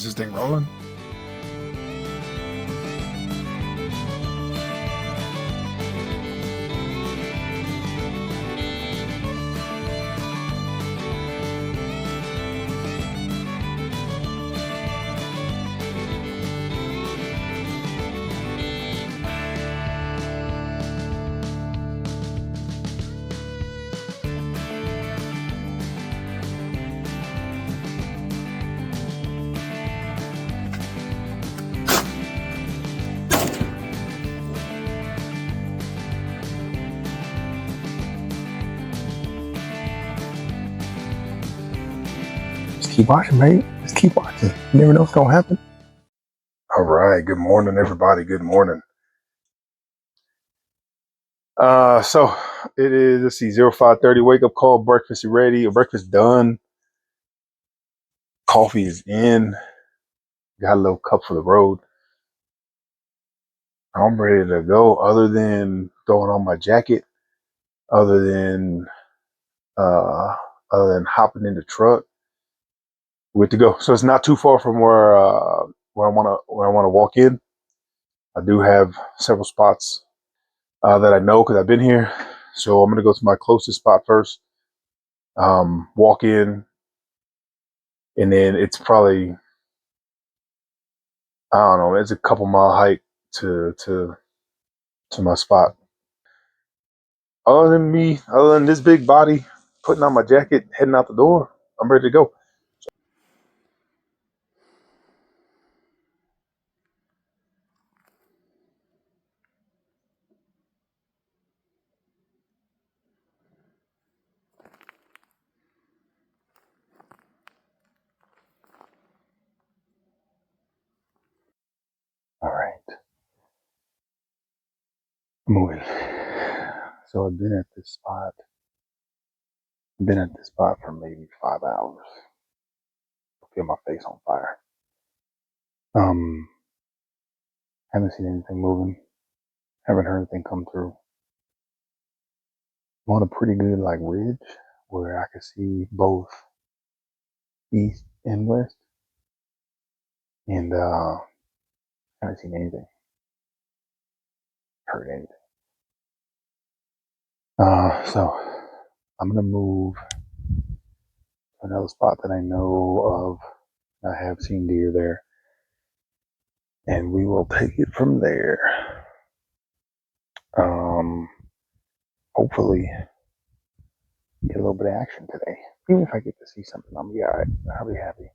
Is this thing rolling? Just keep watching, mate. Just keep watching. You never know what's gonna happen. All right. Good morning, everybody. Good morning. So it is, let's see, 0530, wake up call, breakfast ready, or breakfast done. Coffee is in. Got a little cup for the road. I'm ready to go, other than throwing on my jacket, other than hopping in the truck. We're to go. So it's not too far from where I wanna walk in. I do have several spots that I know because I've been here. So I'm gonna go to my closest spot first. Walk in, and then it's probably, I don't know, it's a couple mile hike to my spot. Other than this big body, putting on my jacket, heading out the door, I'm ready to go. All right, moving. So I've been at this spot. I've been at this spot for maybe 5 hours. I feel my face on fire. Haven't seen anything moving. Haven't heard anything come through. I'm on a pretty good like ridge where I can see both east and west, and haven't seen anything, heard anything. So I'm gonna move to another spot that I know of. I have seen deer there, and we will take it from there. Hopefully get a little bit of action today. Even if I get to see something, I'll be alright. I'll be happy.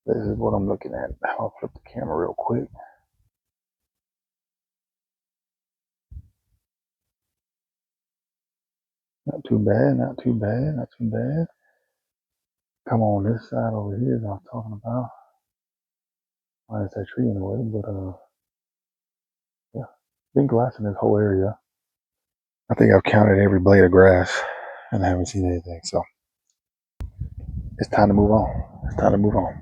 This is what I'm looking at. I'll flip the camera real quick. Not too bad, not too bad, not too bad. Come on this side over here is what I'm talking about. Why is that tree in the way? But yeah, been glassing this whole area. I think I've counted every blade of grass and I haven't seen anything. So it's time to move on. It's time to move on.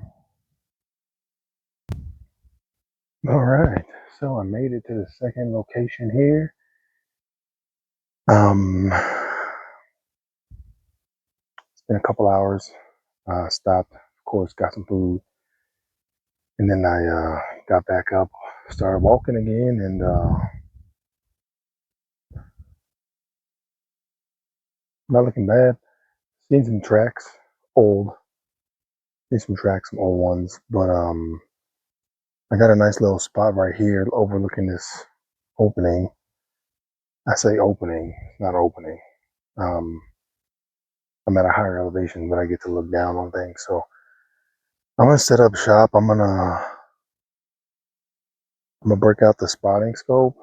All right. So I made it to the second location here. It's been a couple hours. Stopped, of course, got some food, and then I got back up, started walking again, and not looking bad. Seen some tracks, some old ones, but I got a nice little spot right here overlooking this opening. I say opening, it's not opening. I'm at a higher elevation, but I get to look down on things. So I'm gonna set up shop. I'm gonna break out the spotting scope.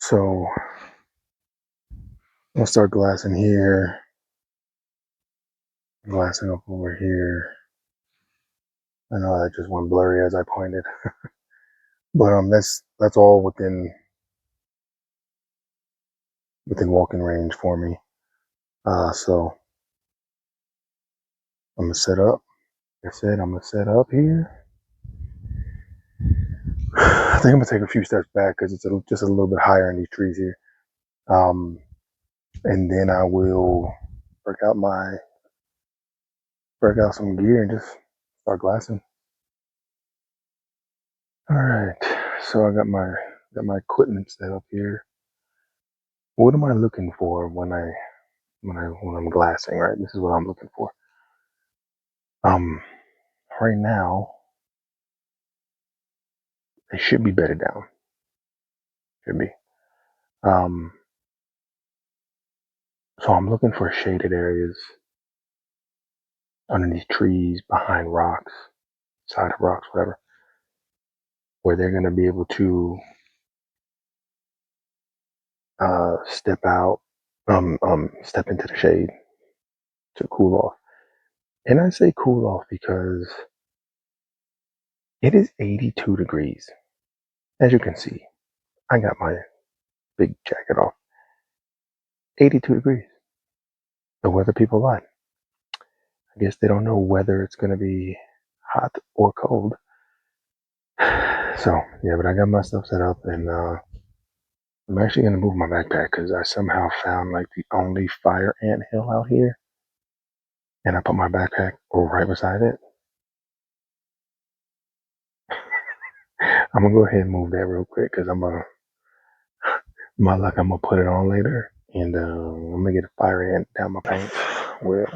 So I'll start glassing here, glassing up over here. I know that just went blurry as I pointed, but that's all within walking range for me. So I'm gonna set up. Like I said, I'm gonna set up here. I think I'm gonna take a few steps back because it's just a little bit higher in these trees here. And then I will break out my break out some gear and just start glassing. All right, so I got my equipment set up here. What am I looking for when I'm glassing? Right, this is what I'm looking for. Right now they should be bedded down. Should be. So I'm looking for shaded areas underneath trees, behind rocks, side of rocks, whatever, where they're going to be able to step out, step into the shade to cool off. And I say cool off because it is 82 degrees. As you can see, I got my big jacket off. 82 degrees. The weather people lie. I guess they don't know whether it's going to be hot or cold. So, yeah, but I got my stuff set up, and I'm actually going to move my backpack because I somehow found like the only fire ant hill out here. And I put my backpack right beside it. I'm going to go ahead and move that real quick because my luck, I'm going to put it on later. And I'm going to get a fire ant down my pants. Well,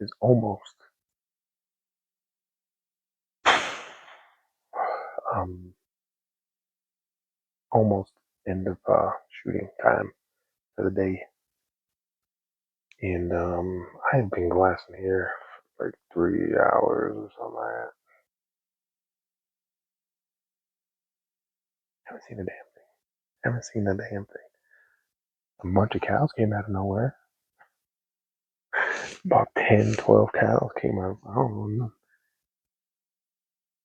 it's um, almost end of shooting time for the day. And I had been glassing here for like 3 hours or something like that. Haven't seen a damn thing. Haven't seen a damn thing. A bunch of cows came out of nowhere. About 10, 12 cows came out. I don't know.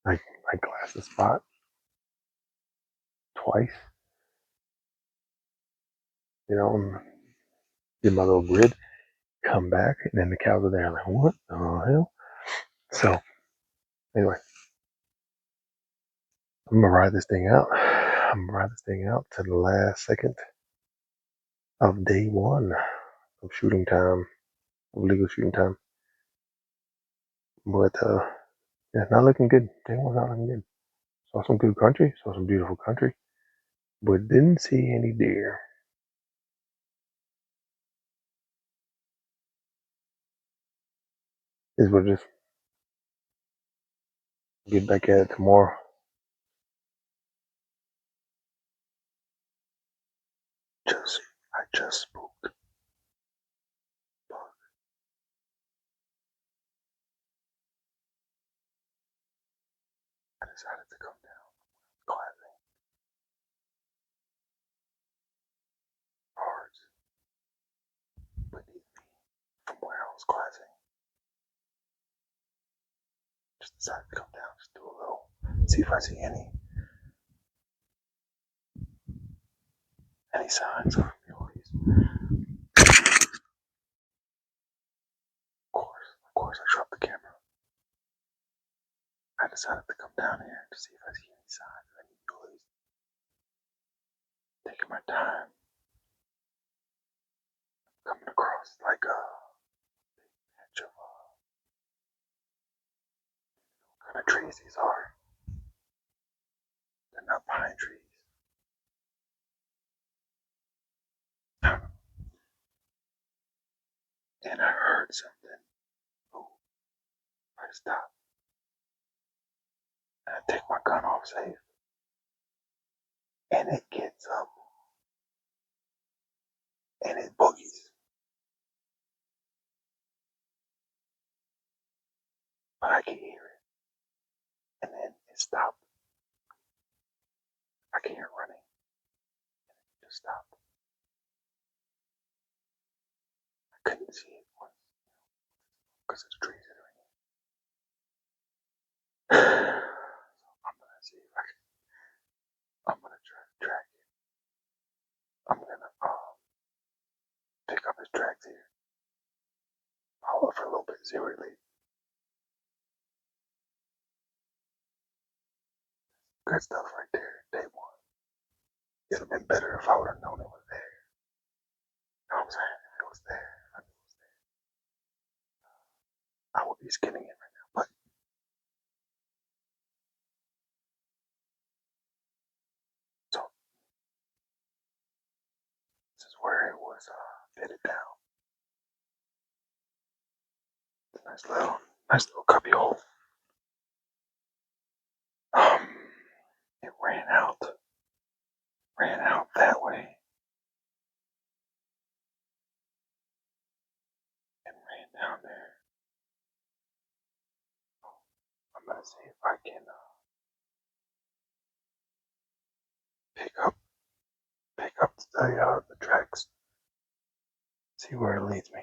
I glassed the spot twice. You know, and did my little grid, come back, and then the cows are there. I'm like, what the hell? So, anyway, I'm gonna ride this thing out. I'm gonna ride this thing out to the last second of day one of shooting time, of legal shooting time. But yeah, not looking good. Day one's not looking good. Saw some good country, saw some beautiful country, but didn't see any deer. Is what it is. Get back at it tomorrow. I just spooked. I decided to come down quietly. Hard beneath me from where I was glassing. Just decided to come down, just do a little, see if I see any signs of muleys. Of course, I dropped the camera. I decided to come down here to see if I see any signs of any muleys. Taking my time, coming across like a patch of what kind of trees these are. They're not pine trees. And I heard something. Ooh, I stop. And I take my gun off safe. And it gets up. And it boogies. But I can hear it. And then it stopped. I can hear it running. And it just stopped. I couldn't see it once because of the trees that are in it. So I'm gonna see if I can. I'm gonna try to track it. I'm gonna pick up his tracks here. Follow it for a little bit, see where he leads. Good stuff right there, day one. It'd have been better if I would have known it was there. You know what I'm saying? If it was there, I would be skinning it right now. But so this is where it was fitted down. It's a nice little cubby hole. It ran out that way. And ran down there. I'm gonna see if I can pick up the tracks. See where it leads me.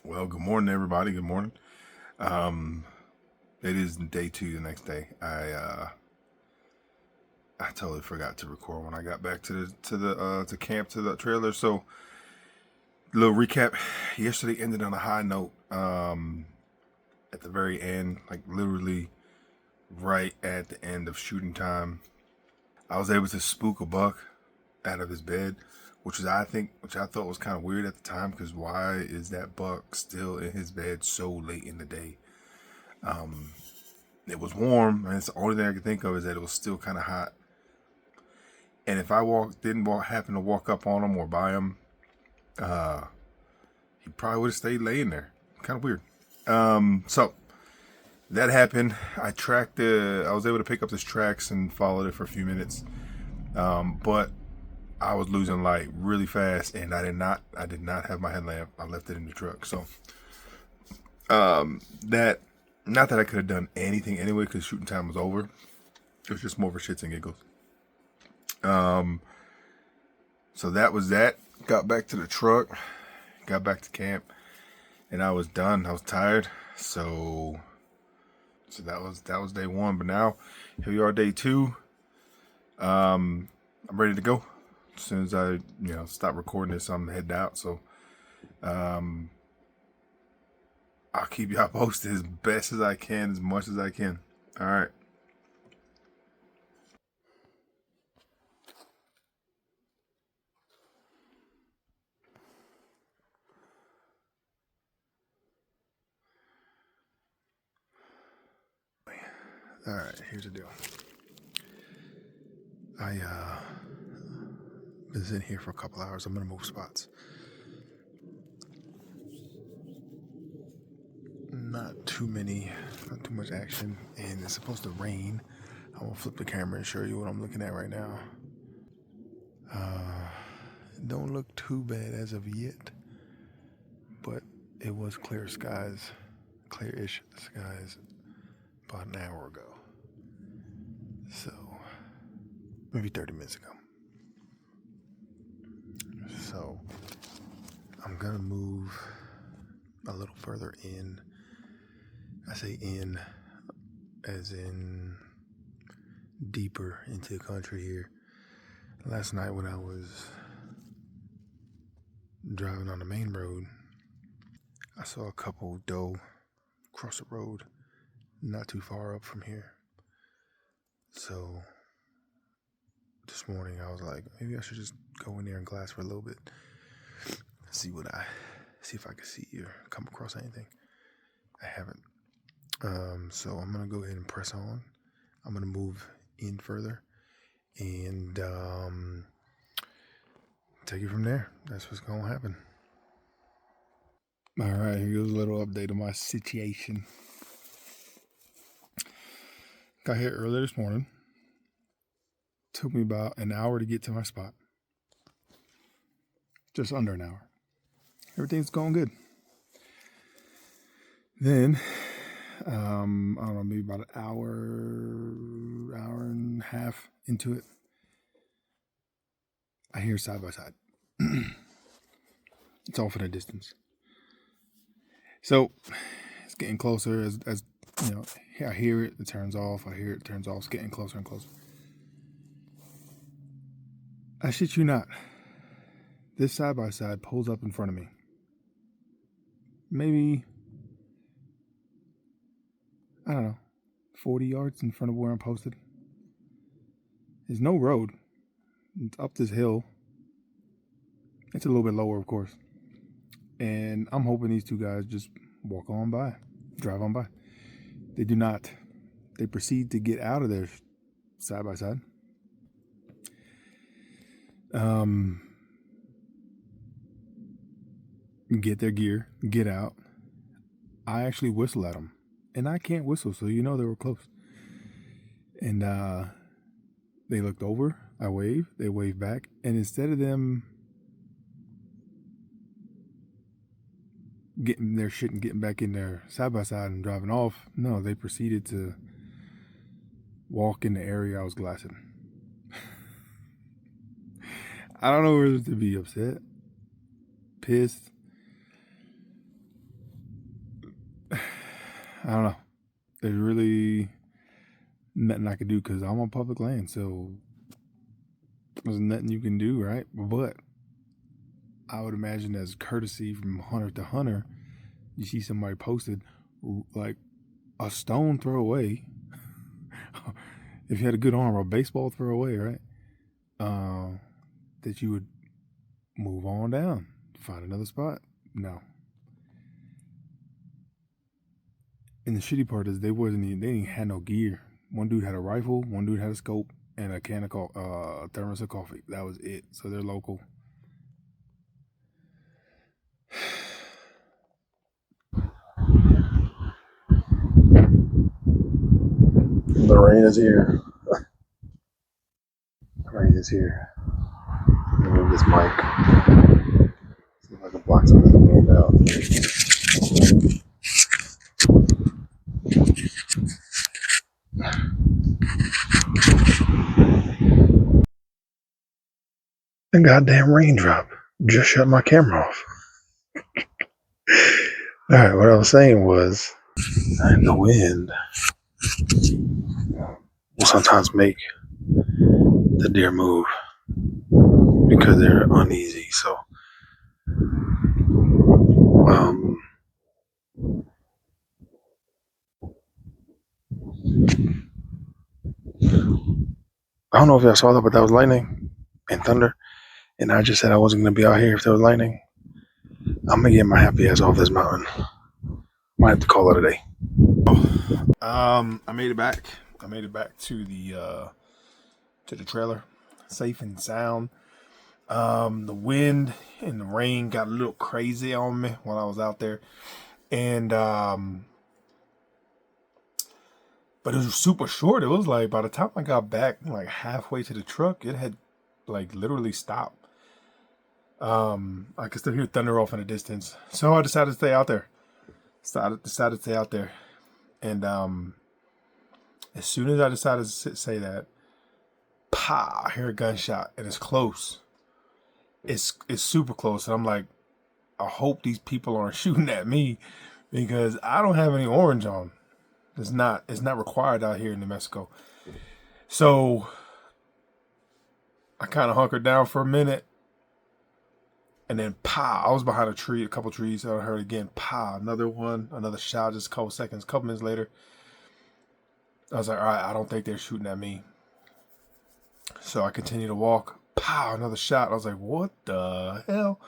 Well, good morning, everybody. Good morning. It is day 2 the next day. I totally forgot to record when I got back to camp, to the trailer. So, little recap. Yesterday ended on a high note. At the very end, like literally right at the end of shooting time, I was able to spook a buck out of his bed, which I thought was kind of weird at the time, because why is that buck still in his bed so late in the day? It was warm, and it's the only thing I could think of is that it was still kind of hot. And if I happen to walk up on him or by him, he probably would have stayed laying there. Kind of weird. So that happened. I was able to pick up his tracks and followed it for a few minutes. But I was losing light really fast, and I did not have my headlamp. I left it in the truck. So, that, not that I could have done anything anyway, because shooting time was over. It was just more for shits and giggles. So that was that. Got back to the truck, got back to camp, and I was done. I was tired. So that was day 1. But now here we are, day 2. I'm ready to go. As soon as I stop recording this, I'm heading out. So I'll keep y'all posted as best as I can, as much as I can. All right. All right, here's the deal. I been sitting here for a couple hours. I'm gonna move spots. Not too much action, and it's supposed to rain. I'm gonna flip the camera and show you what I'm looking at right now. Don't look too bad as of yet, but it was clearish skies about an hour ago. So maybe 30 minutes ago. So I'm gonna move a little further in. I say in as in deeper into the country here. Last night when I was driving on the main road, I saw a couple doe cross the road not too far up from here. So this morning I was like, maybe I should just go in there and glass for a little bit, see if I could see or come across anything. I haven't. So I'm gonna go ahead and press on. I'm gonna move in further and take it from there. That's what's gonna happen. All right, here goes a little update on my situation. Got here earlier this morning. Took me about an hour to get to my spot. Just under an hour. Everything's going good. Then, I don't know, maybe about an hour and a half into it, I hear side by side. It's off in the distance. So it's getting closer as you know. I hear it turns off. I hear it turns off. It's getting closer and closer. I shit you not. This side by side pulls up in front of me. Maybe, I don't know, 40 yards in front of where I'm posted. There's no road. It's up this hill. It's a little bit lower, of course. And I'm hoping these two guys just walk on by, drive on by. They do not. They proceed to get out of there side by side. Get their gear, get out. I actually whistle at them. And I can't whistle, so you know they were close. And they looked over. I waved. They waved back. And instead of them getting their shit and getting back in there side by side and driving off, no, they proceeded to walk in the area I was glassing. I don't know whether to be upset, pissed. I don't know. There's really nothing I can do because I'm on public land, so there's nothing you can do, right? But I would imagine as courtesy from hunter to hunter, you see somebody posted like a stone throw away. If you had a good arm, or a baseball throw away, right? That you would move on down, find another spot. No. And the shitty part is they didn't have no gear. One dude had a rifle, one dude had a scope, and a can of thermos of coffee. That was it. So they're local. The rain is here. The rain is here. Move this mic. See if I can block some of the wind out. The goddamn raindrop just shut my camera off. Alright, what I was saying was, the wind will sometimes make the deer move because they're uneasy. So, I don't know if y'all saw that, but that was lightning and thunder. And I just said I wasn't going to be out here if there was lightning. I'm going to get my happy ass off this mountain. Might have to call it a day. I made it back. I made it back to the trailer, safe and sound. The wind and the rain got a little crazy on me while I was out there, and but it was super short. It was like by the time I got back, like halfway to the truck, it had like literally stopped. I could still hear thunder off in the distance, so I decided to stay out there. Decided to stay out there, and as soon as I decided to say that, pow! I hear a gunshot, and it's close. It's super close, and I'm like, I hope these people aren't shooting at me because I don't have any orange on. It's not required out here in New Mexico. So I kind of hunkered down for a minute, and then pow! I was behind a couple trees. So I heard again, pow! Another shot. Just a couple minutes later. I was like, all right, I don't think they're shooting at me. So I continued to walk. Pow! Another shot. I was like, what the hell?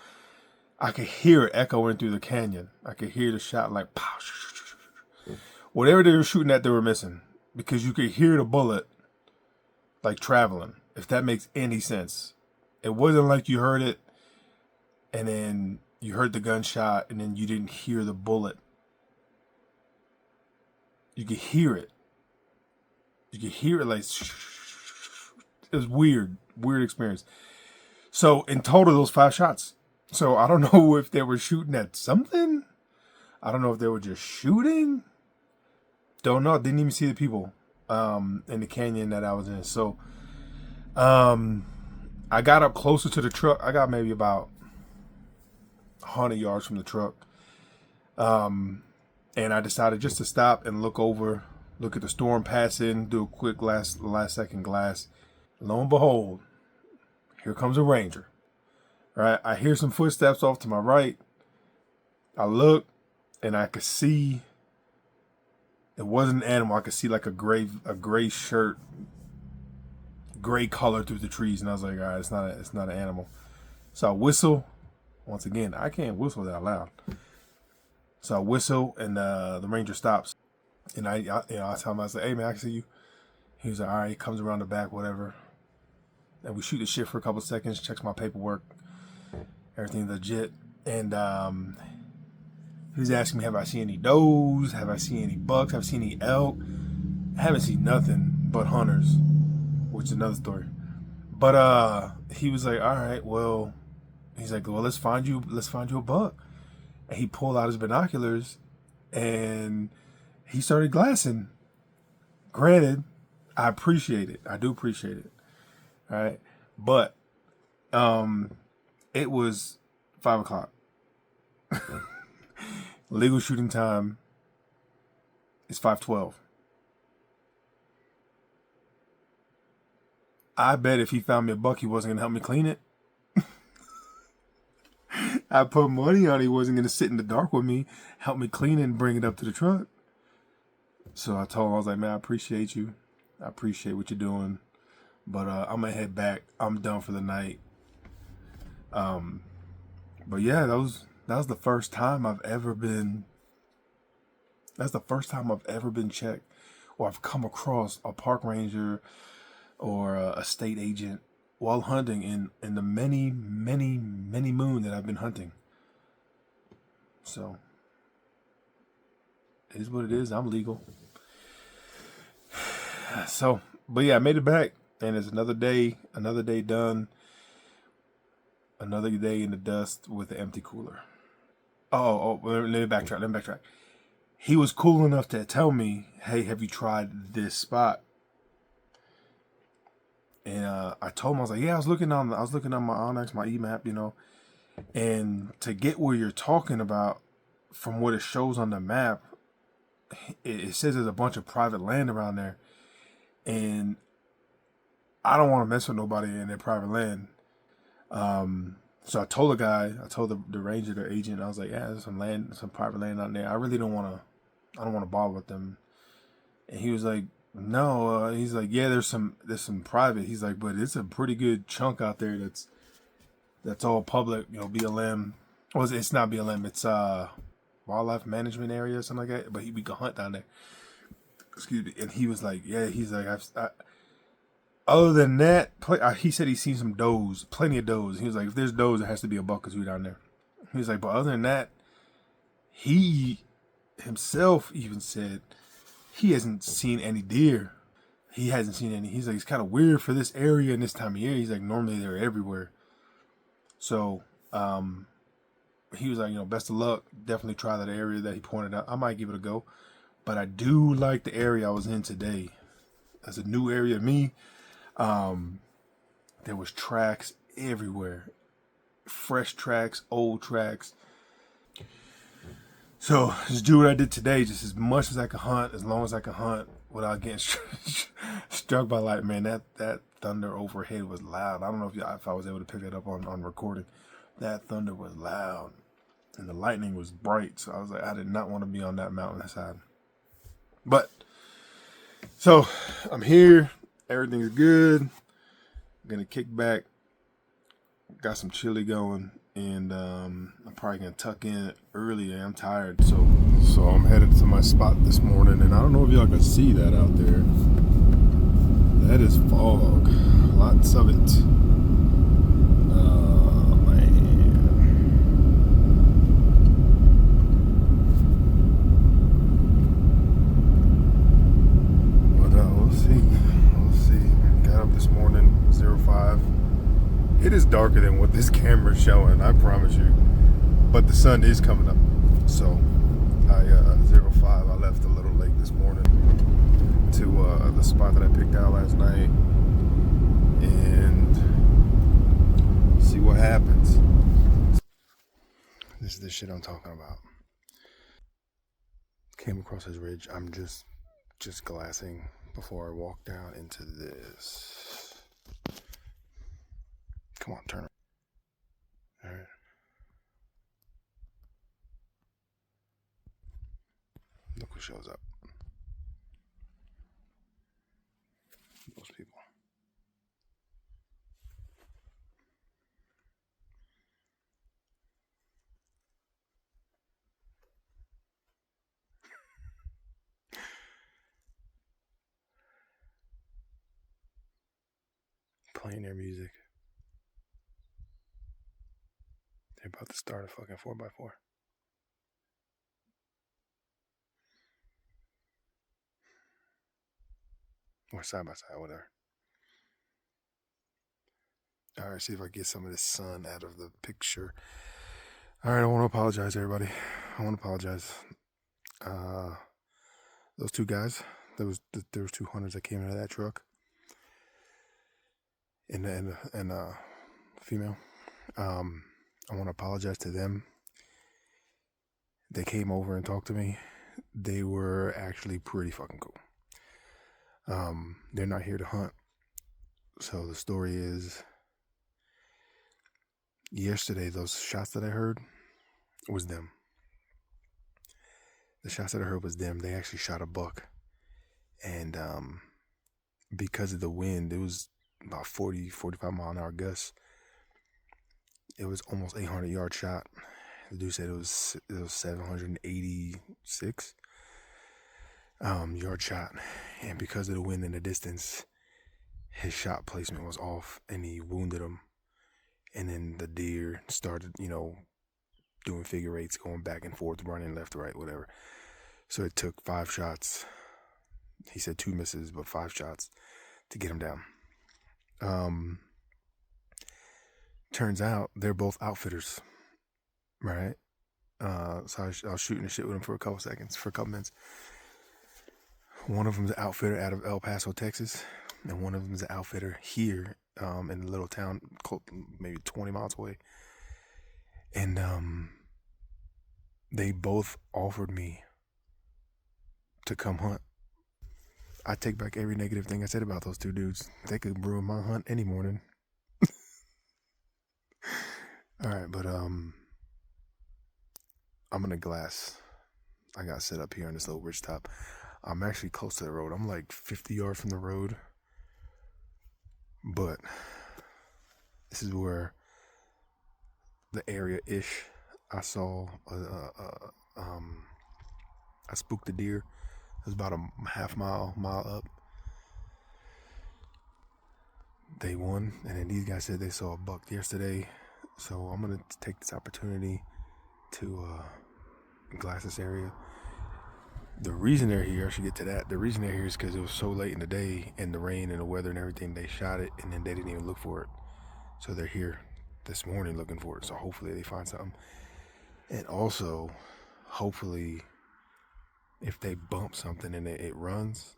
I could hear it echoing through the canyon. I could hear the shot like pow. Whatever they were shooting at, they were missing because you could hear the bullet like traveling. If that makes any sense, it wasn't like you heard it and then you heard the gunshot and then you didn't hear the bullet. You could hear it. You could hear it like it was weird experience. So in total, those 5 shots. So I don't know if they were shooting at something. I don't know if they were just shooting. Don't know. Didn't even see the people in the canyon that I was in. So I got up closer to the truck. I got maybe about 100 yards from the truck. And I decided just to stop and look at the storm passing, do a quick last second glass. Lo and behold, here comes a ranger. Right? I hear some footsteps off to my right. I look and I could see it wasn't an animal. I could see like a gray shirt, gray color through the trees, and I was like, all right, it's not an animal. So I whistle. Once again, I can't whistle that loud. So I whistle, and the ranger stops. And I tell him, I say, "Hey man, I can see you." He was like, "All right." He comes around the back, whatever. And we shoot the shit for a couple seconds. Checks my paperwork, everything legit. And he was asking me, "Have I seen any does? Have I seen any bucks? Have I seen any elk?" I haven't seen nothing but hunters, which is another story. But he was like, "All right, well," he's like, "Well, let's find you a buck." And he pulled out his binoculars and he started glassing. Granted, I appreciate it. I do appreciate it. All right. But it was 5 o'clock. Legal shooting time is 5:12. I bet if he found me a buck, he wasn't gonna help me clean it. I put money on he wasn't gonna sit in the dark with me, help me clean it and bring it up to the truck. So I told him, I was like, "Man, I appreciate you. I appreciate what you're doing. But I'm gonna head back. I'm done for the night." But yeah, that was the first time I've ever been. That's the first time I've ever been checked, or I've come across a park ranger or a state agent while hunting in the many moon that I've been hunting. So it is what it is. I'm legal. So, but yeah, I made it back, and it's another day done, another day in the dust with an empty cooler. Let me backtrack. He was cool enough to tell me, "Hey, have you tried this spot?" And I told him, I was like, "Yeah, I was looking on my Onyx, my eMap, and to get where you're talking about, from what it shows on the map, it says there's a bunch of private land around there, and I don't want to mess with nobody in their private land." So I told the ranger, the agent, I was like, "Yeah, there's some private land out there. I really don't want to. I don't want to bother with them." And he was like, "No." He's like, "Yeah, there's some private." He's like, "But it's a pretty good chunk out there that's all public. BLM. Well, it's not BLM. It's wildlife management area or something like that. But we can hunt down there." Excuse me. And he was like, "Yeah." He's like, other than that, he said he's seen some does, plenty of does. He was like, "If there's does, there has to be a buck or two down there." He was like, "But other than that," he himself even said he hasn't seen any deer. He hasn't seen any. He's like, "It's kind of weird for this area and this time of year." He's like, "Normally they're everywhere." So he was like, "Best of luck. Definitely try that area that he pointed out. I might give it a go." But I do like the area I was in today. That's a new area to me. There was tracks everywhere. Fresh tracks, old tracks. So just do what I did today, just as much as I could hunt, as long as I could hunt without getting struck by lightning. Man, that thunder overhead was loud. I don't know if I was able to pick that up on recording. That thunder was loud, and the lightning was bright. So I was like, I did not want to be on that mountainside. But so I'm here. Everything's good. I'm gonna kick back. Got some chili going, and I'm probably gonna tuck in early. I'm tired, so I'm headed to my spot this morning, and I don't know if y'all can see that out there. That is fog, lots of it. Oh man! But we'll see. Got up this morning, 05. It is darker than what this camera's showing, I promise you. But the sun is coming up. So I 05. I left a little late this morning to the spot that I picked out last night and see what happens. This is the shit I'm talking about. Came across this ridge. I'm just glassing before I walk down into this. Come on, turn it. All right. Look who shows up. Those people. playing their music. They're about to start a fucking 4x4. Or side by side, whatever. All right, see if I get some of this sun out of the picture. All right, I want to apologize, everybody. I want to apologize. Those two guys, there was two hunters that came out of that truck, and female. I want to apologize to them. They came over and talked to me. They were actually pretty fucking cool. They're not here to hunt. So the story is, yesterday, those shots that I heard was them. The shots that I heard was them. They actually shot a buck. And because of the wind, it was about 40, 45 mile an hour gusts. It was almost 800-yard shot. The dude said it was 786 yard shot. And because of the wind and the distance, his shot placement was off and he wounded him. And then the deer started, doing figure eights, going back and forth, running left, right, whatever. So it took 5 shots. He said 2 misses, but 5 shots to get him down. Turns out they're both outfitters, right? So I was shooting the shit with him for a couple minutes. One of them's an outfitter out of El Paso, Texas, and one of them's an outfitter here in a little town, maybe 20 miles away. And they both offered me to come hunt. I take back every negative thing I said about those two dudes. They could ruin my hunt any morning. All right, but I'm in a glass. I got set up here on this little ridge top. I'm actually close to the road. I'm like 50 yards from the road. But this is where the area-ish I saw. I spooked the deer. It was about a mile up. They won, and then these guys said they saw a buck yesterday. So I'm gonna take this opportunity to glass this area. The reason they're here, I should get to that. The reason they're here is because it was so late in the day, and the rain and the weather and everything. They shot it, and then they didn't even look for it. So they're here this morning looking for it. So hopefully they find something. And also, hopefully, if they bump something and it runs,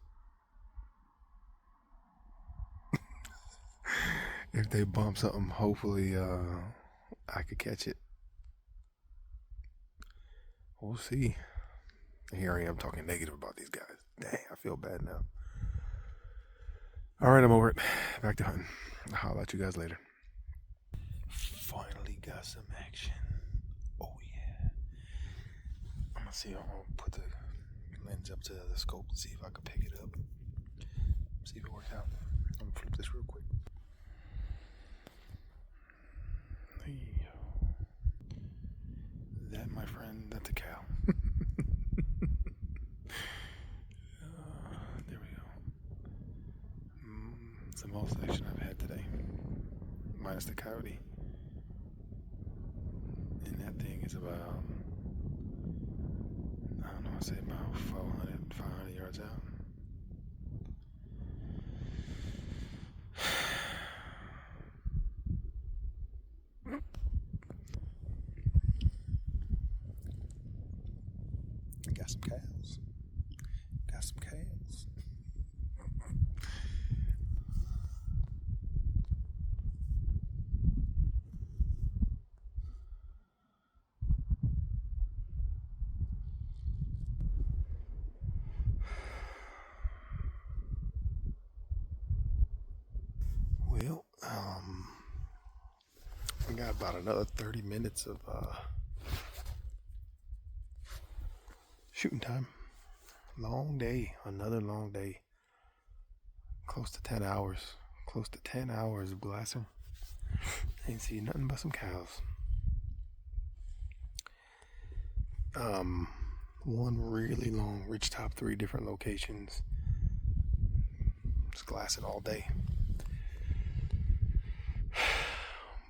if they bump something, hopefully I could catch it. We'll see. Here I am talking negative about these guys. Dang, I feel bad now. All right, I'm over it. Back to hunting. I'll holler at you guys later. Finally got some action. Oh yeah. I'm gonna see. I'm gonna put the lens up to the scope to see if I can pick it up. See if it works out. I'm gonna flip this real quick. Hey. That, my friend, that's a cow. There we go. It's the most action I've had today, minus the coyote. And that thing is about, I don't know, I say about 500 yards out. Got some cows. Well, we got about another 30 minutes of shooting time. Long day, another long day. Close to 10 hours. Close to 10 hours of glassing. Ain't see nothing but some cows. One really long ridge top, 3 different locations. Just glassing all day.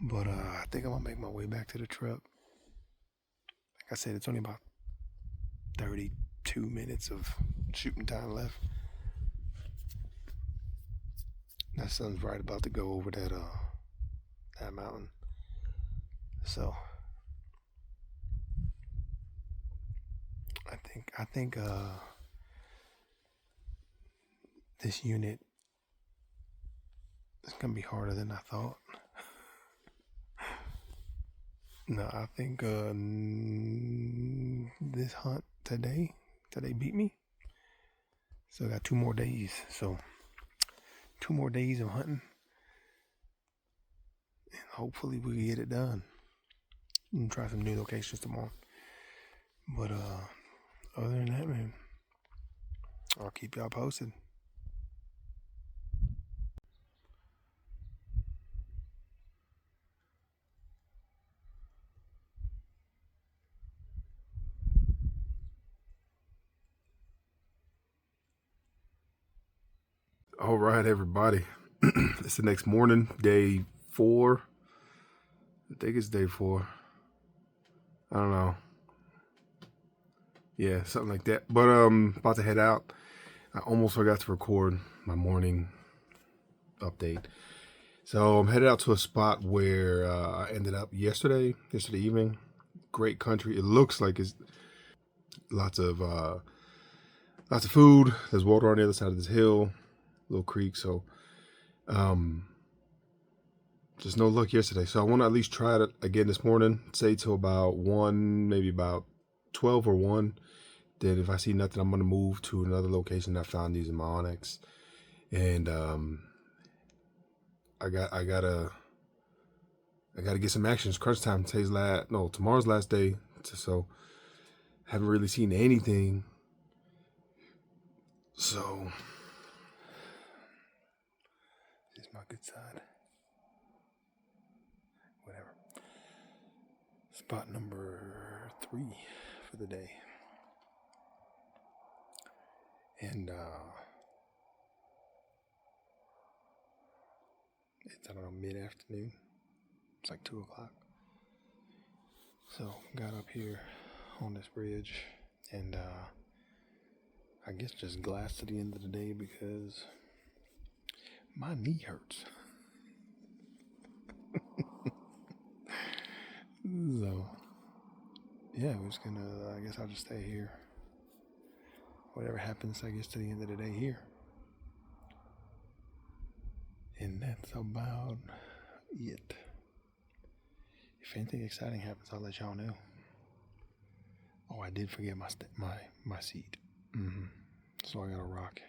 But I think I'm gonna make my way back to the truck. Like I said, it's only about 32 minutes of shooting time left. That sun's right about to go over that mountain. So I think this unit is gonna be harder than I thought. No, I think this hunt today beat me. So I got 2 more days. So 2 more days of hunting, and hopefully we can get it done. And try some new locations tomorrow. But other than that, man, I'll keep y'all posted. All right, everybody. It's the next morning, day 4. I think it's day 4. I don't know. Yeah, something like that. But about to head out. I almost forgot to record my morning update. So I'm headed out to a spot where I ended up yesterday evening. Great country. It looks like it's lots of food. There's water on the other side of this hill, little creek. So just no luck yesterday. So I want to at least try it again this morning. Say till about 1, maybe about 12 or 1. Then if I see nothing, I'm gonna move to another location I found using my Onyx. And I gotta get some action. It's crunch time. Tomorrow's last day. So haven't really seen anything. So this is my good side. Whatever. Spot number 3 for the day. And it's, I don't know, mid-afternoon. It's like 2 o'clock. So got up here on this bridge and I guess just glassed to the end of the day because my knee hurts. So yeah, we're just gonna, I guess I'll just stay here. Whatever happens, I guess, to the end of the day here. And that's about it. If anything exciting happens, I'll let y'all know. Oh, I did forget my seat. So I got a rock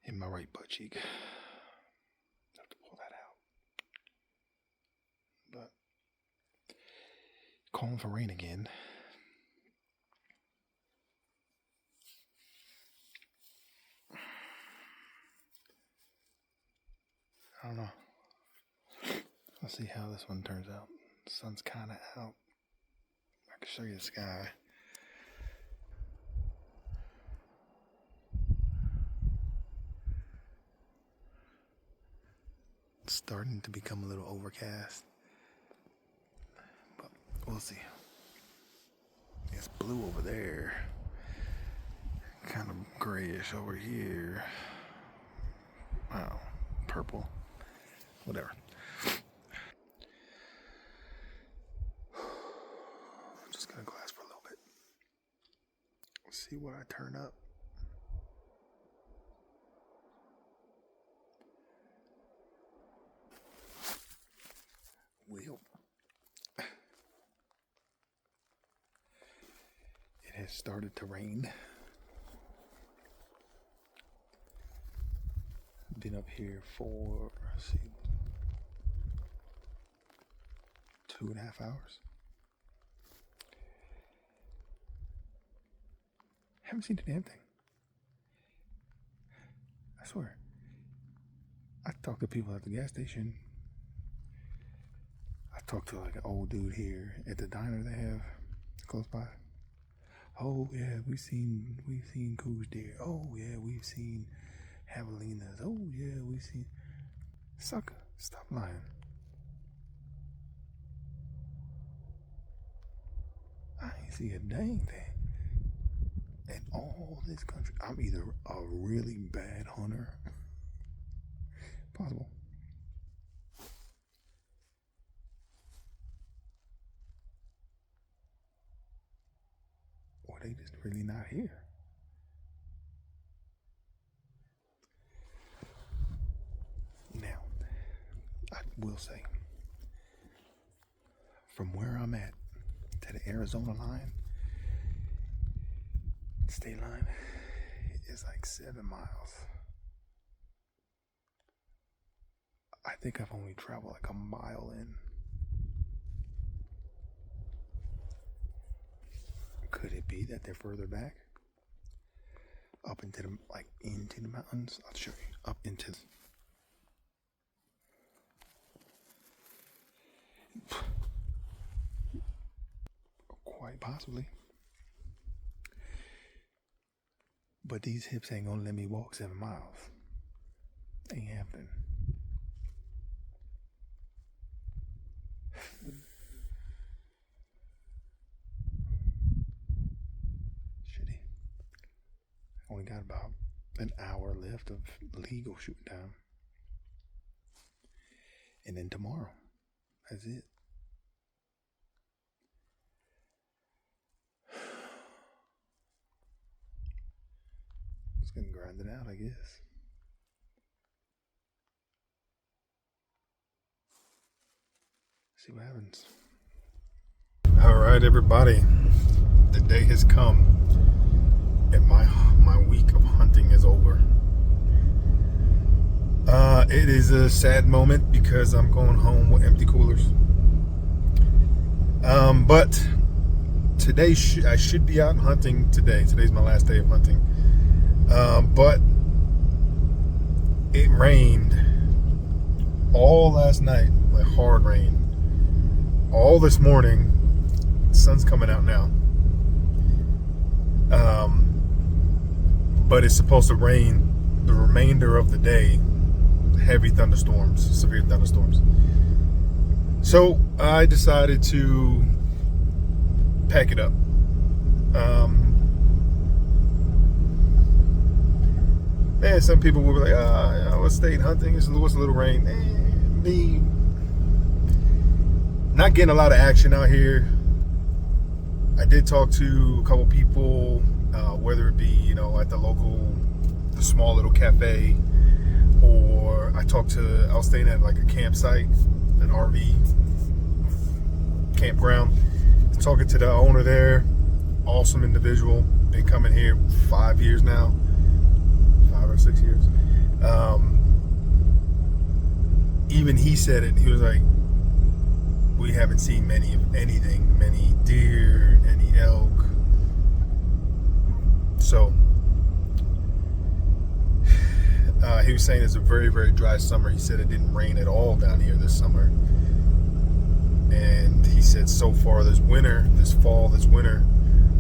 in my right butt cheek. Have to pull that out. But calling for rain again. I don't know. Let's see how this one turns out. The sun's kind of out. I can show you the sky. It's starting to become a little overcast. But we'll see. It's blue over there. Kind of grayish over here. Wow. Purple. Whatever. I'm just gonna glass for a little bit. See what I turn up. Well, it has started to rain. Been up here for, 2.5 hours. Haven't seen a damn thing. I swear. I talked to people at the gas station. I talked to like an old dude here at the diner they have close by. Oh yeah, we've seen Mule Deer. Oh yeah, we've seen javelinas. Oh yeah, we've seen. Sucker, stop lying. I ain't see a dang thing. In all this country, I'm either a really bad hunter, possible, or they just really not here. Now, I will say, from where I'm at to the Arizona line, state line, is like 7 miles. I think I've only traveled like a mile in. Could it be that they're further back? Up into the, like, into the mountains? I'll show you. Up into... Quite possibly. But these hips ain't gonna let me walk 7 miles. Ain't happening. Shitty. Only got about an hour left of legal shooting time. And then tomorrow. That's it. Just gonna grind it out, I guess. See what happens. All right, everybody. The day has come, and my week of hunting is over. It is a sad moment because I'm going home with empty coolers. But today I should be out hunting today. Today's my last day of hunting. But it rained all last night, like hard rain. All this morning, the sun's coming out now. But it's supposed to rain the remainder of the day. Heavy thunderstorms, severe thunderstorms. So I decided to pack it up. Man, some people will be like, let's stay hunting. It's a little rain. Me, not getting a lot of action out here. I did talk to a couple people, whether it be, at the small little cafe, or I was staying at like a campsite, an RV campground. Talking to the owner there, awesome individual. Been coming here 5 years now, 5 or 6 years. Even he said it. He was like, we haven't seen many deer, any elk. So he was saying it's a very, very dry summer. He said it didn't rain at all down here this summer. And he said so far this winter,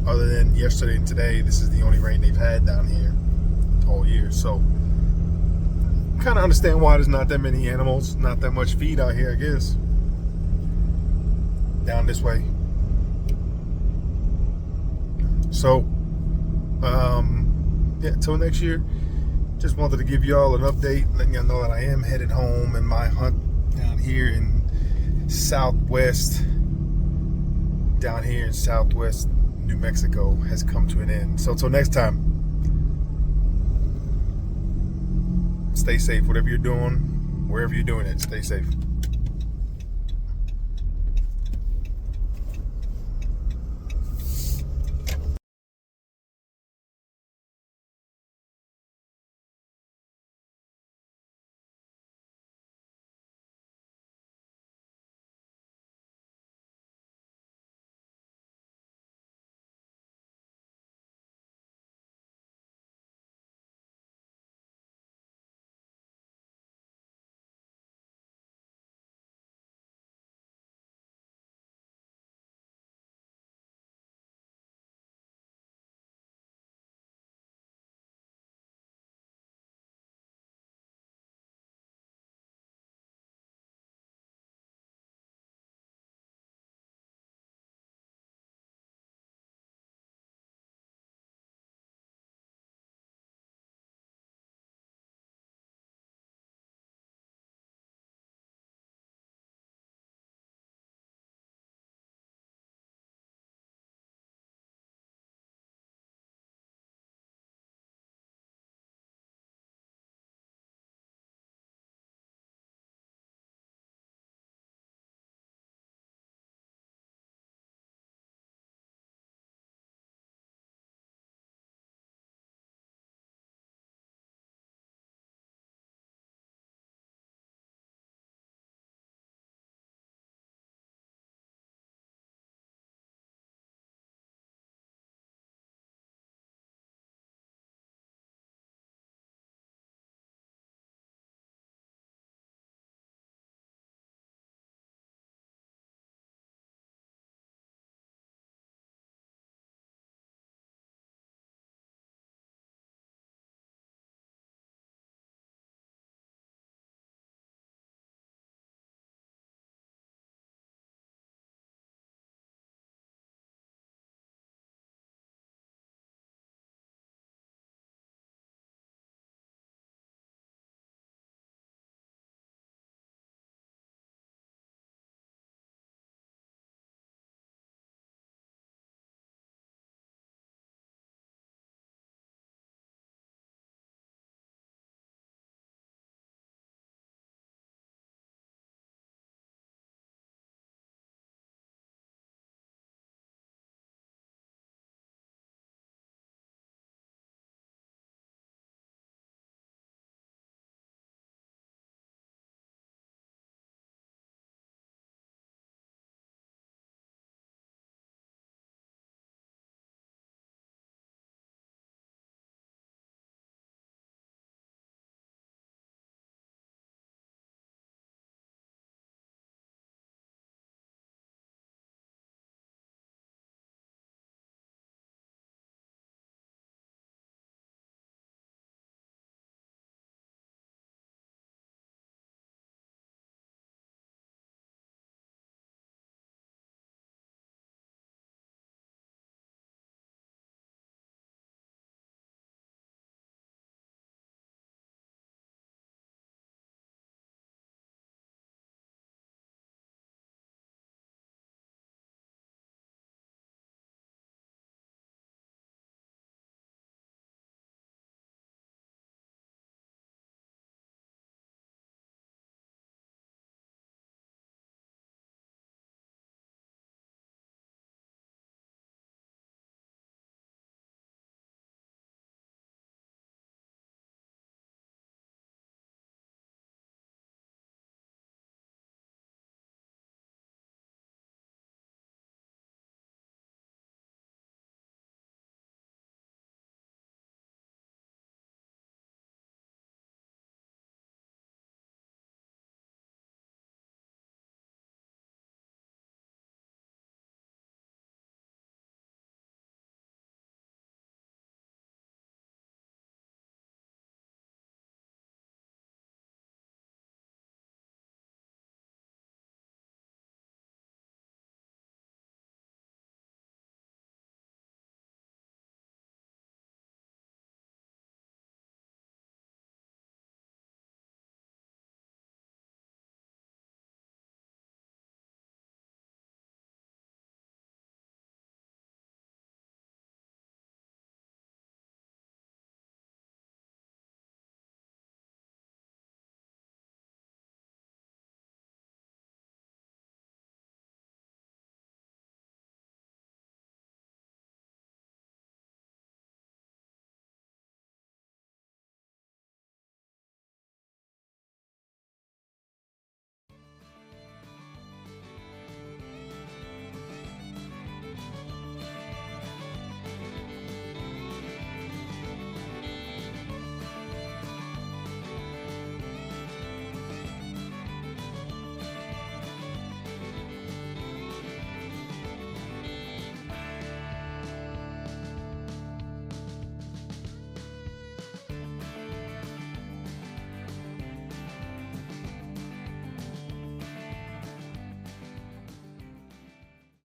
other than yesterday and today, this is the only rain they've had down here all year. So kind of understand why there's not that many animals, not that much feed out here, I guess. Down this way. So, yeah, till next year. Just wanted to give y'all an update, letting y'all know that I am headed home, and my hunt down here in southwest New Mexico has come to an end. So till next time, stay safe. Whatever you're doing, wherever you're doing it, stay safe.